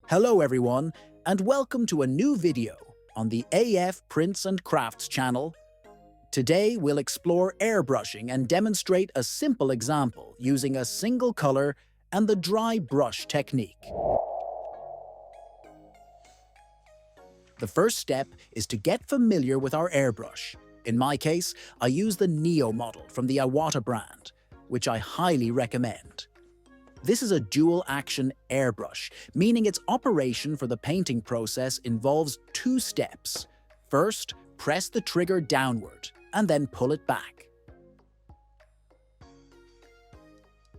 Hello everyone, and welcome to a new video on the AFprints&crafts channel. Today we'll explore airbrushing and demonstrate a simple example using a single color and the dry brush technique. The first step is to get familiar with our airbrush. In my case, I use the Neo model from the Iwata brand, which I highly recommend. This is a dual-action airbrush, meaning its operation for the painting process involves two steps. First, press the trigger downward, and then pull it back.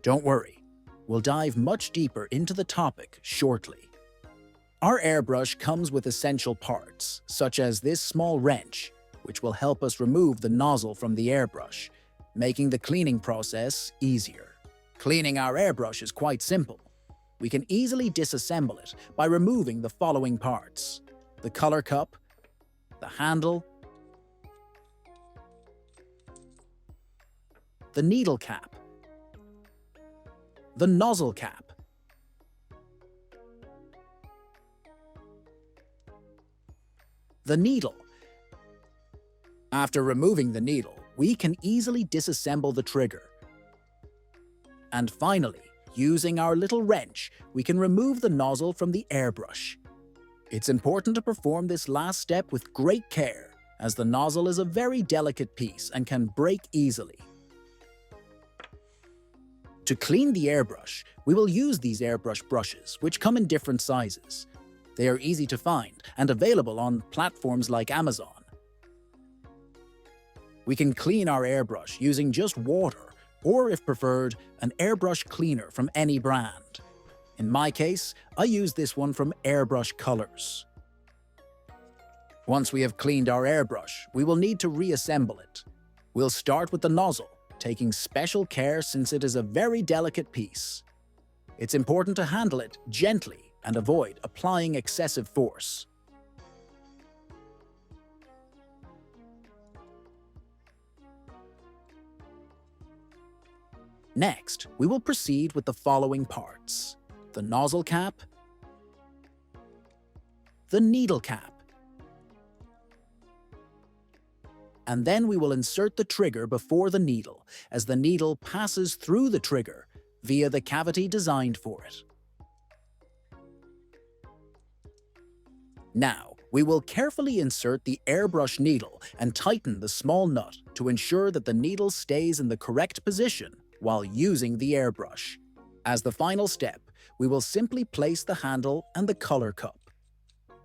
Don't worry, we'll dive much deeper into the topic shortly. Our airbrush comes with essential parts, such as this small wrench, which will help us remove the nozzle from the airbrush, making the cleaning process easier. Cleaning our airbrush is quite simple. We can easily disassemble it by removing the following parts: the color cup, the handle, the needle cap, the nozzle cap, the needle. After removing the needle, we can easily disassemble the trigger. And finally, using our little wrench, we can remove the nozzle from the airbrush. It's important to perform this last step with great care, as the nozzle is a very delicate piece and can break easily. To clean the airbrush, we will use these airbrush brushes, which come in different sizes. They are easy to find and available on platforms like Amazon. We can clean our airbrush using just water, or if preferred, an airbrush cleaner from any brand. In my case, I use this one from Airbrush Colors. Once we have cleaned our airbrush, we will need to reassemble it. We'll start with the nozzle, taking special care since it is a very delicate piece. It's important to handle it gently and avoid applying excessive force. Next, we will proceed with the following parts: the nozzle cap, the needle cap, and then we will insert the trigger before the needle, as the needle passes through the trigger via the cavity designed for it. Now, we will carefully insert the airbrush needle and tighten the small nut to ensure that the needle stays in the correct position while using the airbrush. As the final step, we will simply place the handle and the color cup.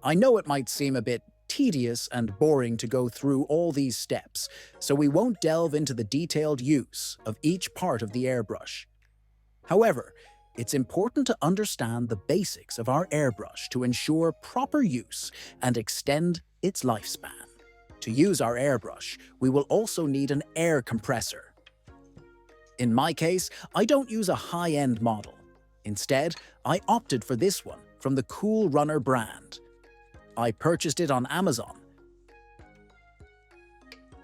I know it might seem a bit tedious and boring to go through all these steps, so we won't delve into the detailed use of each part of the airbrush. However, it's important to understand the basics of our airbrush to ensure proper use and extend its lifespan. To use our airbrush, we will also need an air compressor. In my case, I don't use a high-end model. Instead, I opted for this one from the Cool Runner brand. I purchased it on Amazon.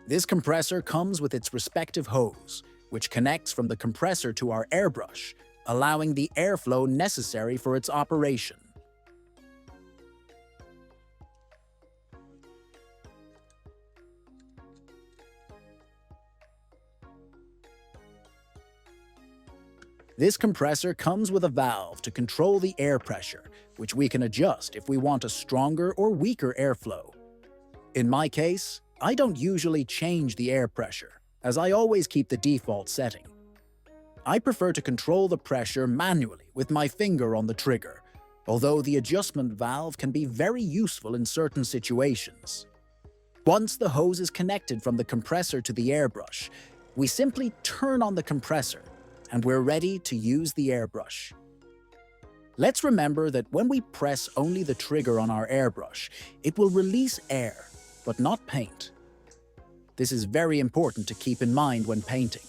This compressor comes with its respective hose, which connects from the compressor to our airbrush, allowing the airflow necessary for its operation. This compressor comes with a valve to control the air pressure, which we can adjust if we want a stronger or weaker airflow. In my case, I don't usually change the air pressure, as I always keep the default setting. I prefer to control the pressure manually with my finger on the trigger, although the adjustment valve can be very useful in certain situations. Once the hose is connected from the compressor to the airbrush, we simply turn on the compressor, and we're ready to use the airbrush. Let's remember that when we press only the trigger on our airbrush, it will release air, but not paint. This is very important to keep in mind when painting.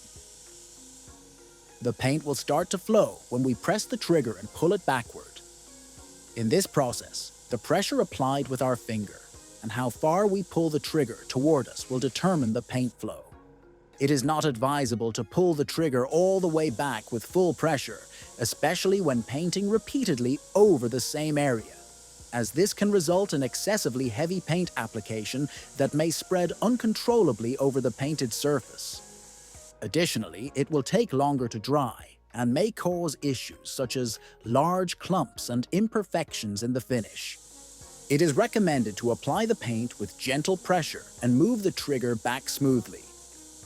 The paint will start to flow when we press the trigger and pull it backward. In this process, the pressure applied with our finger and how far we pull the trigger toward us will determine the paint flow. It is not advisable to pull the trigger all the way back with full pressure, especially when painting repeatedly over the same area, as this can result in excessively heavy paint application that may spread uncontrollably over the painted surface. Additionally, it will take longer to dry and may cause issues such as large clumps and imperfections in the finish. It is recommended to apply the paint with gentle pressure and move the trigger back smoothly.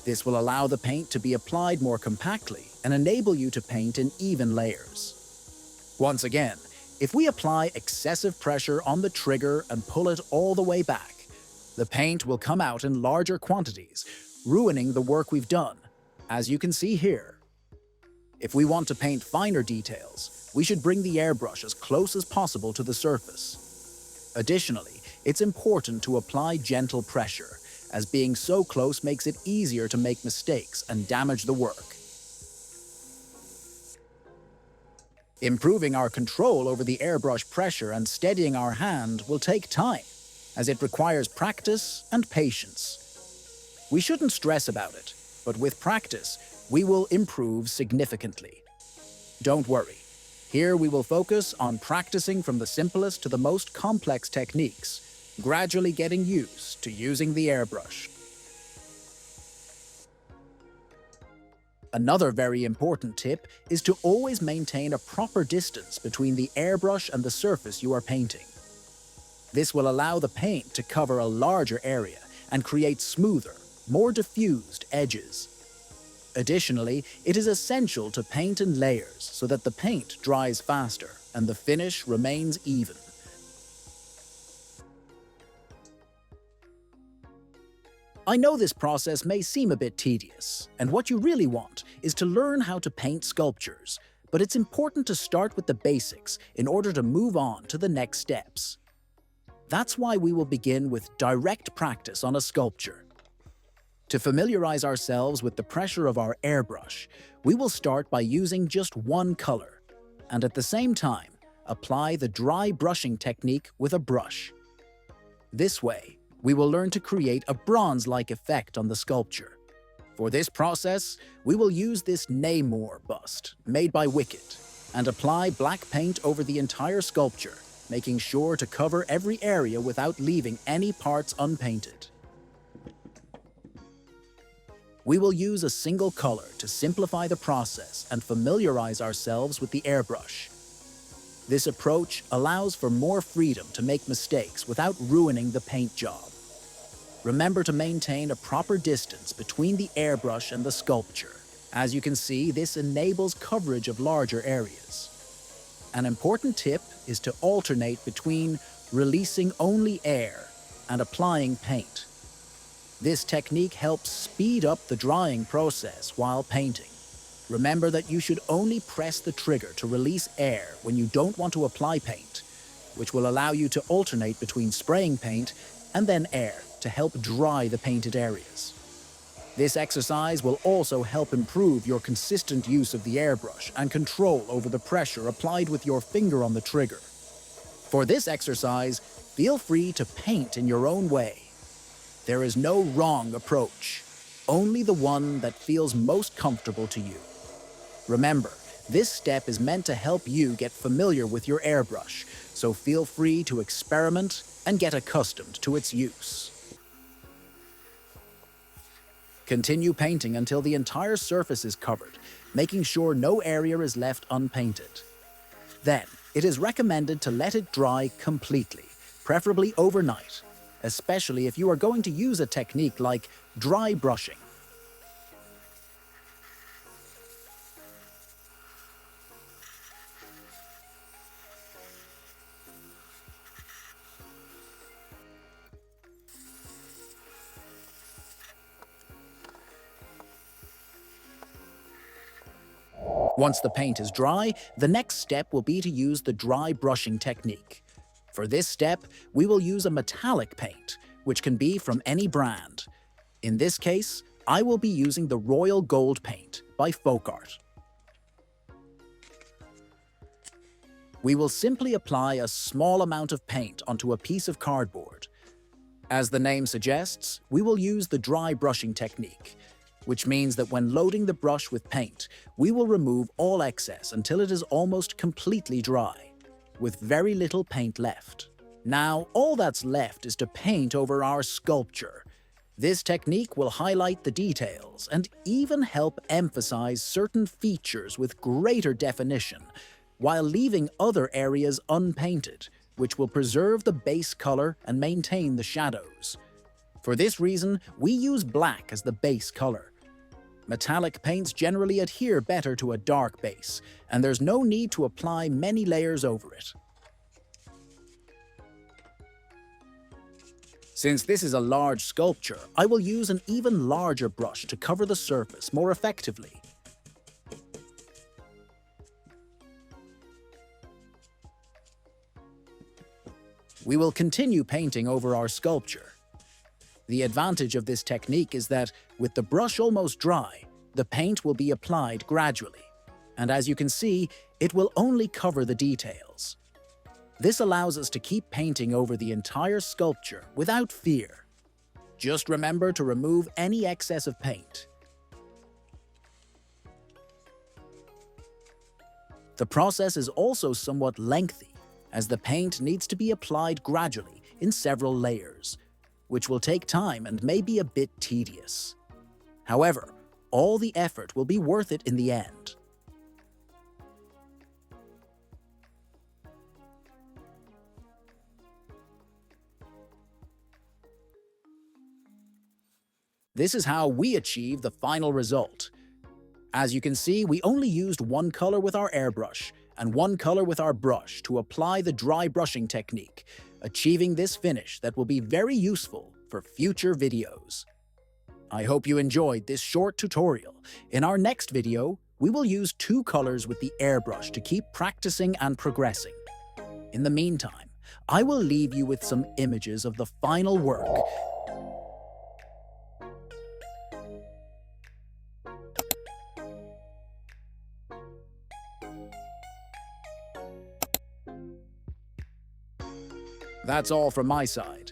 This will allow the paint to be applied more compactly and enable you to paint in even layers. Once again, if we apply excessive pressure on the trigger and pull it all the way back, the paint will come out in larger quantities, ruining the work we've done, as you can see here. If we want to paint finer details, we should bring the airbrush as close as possible to the surface. Additionally, it's important to apply gentle pressure, as being so close makes it easier to make mistakes and damage the work. Improving our control over the airbrush pressure and steadying our hand will take time, as it requires practice and patience. We shouldn't stress about it, but with practice, we will improve significantly. Don't worry. Here we will focus on practicing from the simplest to the most complex techniques, gradually getting used to using the airbrush. Another very important tip is to always maintain a proper distance between the airbrush and the surface you are painting. This will allow the paint to cover a larger area and create smoother, more diffused edges. Additionally, it is essential to paint in layers so that the paint dries faster and the finish remains even. I know this process may seem a bit tedious, and what you really want is to learn how to paint sculptures, but it's important to start with the basics in order to move on to the next steps. That's why we will begin with direct practice on a sculpture. To familiarize ourselves with the pressure of our airbrush, we will start by using just one color, and at the same time, apply the dry brushing technique with a brush. This way, we will learn to create a bronze-like effect on the sculpture. For this process, we will use this Namor bust, made by Wicked, and apply black paint over the entire sculpture, making sure to cover every area without leaving any parts unpainted. We will use a single color to simplify the process and familiarize ourselves with the airbrush. This approach allows for more freedom to make mistakes without ruining the paint job. Remember to maintain a proper distance between the airbrush and the sculpture. As you can see, this enables coverage of larger areas. An important tip is to alternate between releasing only air and applying paint. This technique helps speed up the drying process while painting. Remember that you should only press the trigger to release air when you don't want to apply paint, which will allow you to alternate between spraying paint and then air to help dry the painted areas. This exercise will also help improve your consistent use of the airbrush and control over the pressure applied with your finger on the trigger. For this exercise, feel free to paint in your own way. There is no wrong approach, only the one that feels most comfortable to you. Remember, this step is meant to help you get familiar with your airbrush, so feel free to experiment and get accustomed to its use. Continue painting until the entire surface is covered, making sure no area is left unpainted. Then, it is recommended to let it dry completely, preferably overnight, especially if you are going to use a technique like dry brushing. Once the paint is dry, the next step will be to use the dry brushing technique. For this step, we will use a metallic paint, which can be from any brand. In this case, I will be using the Royal Gold paint by Folk Art. We will simply apply a small amount of paint onto a piece of cardboard. As the name suggests, we will use the dry brushing technique. which means that when loading the brush with paint, we will remove all excess until it is almost completely dry, with very little paint left. Now, all that's left is to paint over our sculpture. This technique will highlight the details and even help emphasize certain features with greater definition, while leaving other areas unpainted, which will preserve the base color and maintain the shadows. For this reason, we use black as the base color. Metallic paints generally adhere better to a dark base, and there's no need to apply many layers over it. Since this is a large sculpture, I will use an even larger brush to cover the surface more effectively. We will continue painting over our sculpture. The advantage of this technique is that, with the brush almost dry, the paint will be applied gradually, and as you can see, it will only cover the details. This allows us to keep painting over the entire sculpture without fear. Just remember to remove any excess of paint. The process is also somewhat lengthy, as the paint needs to be applied gradually in several layers, which will take time and may be a bit tedious. However, all the effort will be worth it in the end. This is how we achieve the final result. As you can see, we only used one color with our airbrush and one color with our brush to apply the dry brushing technique, achieving this finish that will be very useful for future videos. I hope you enjoyed this short tutorial. In our next video, we will use two colors with the airbrush to keep practicing and progressing. In the meantime, I will leave you with some images of the final work. That's all from my side.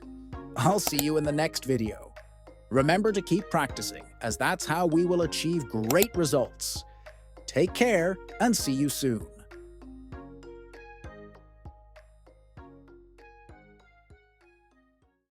I'll see you in the next video. Remember to keep practicing, as that's how we will achieve great results. Take care and see you soon.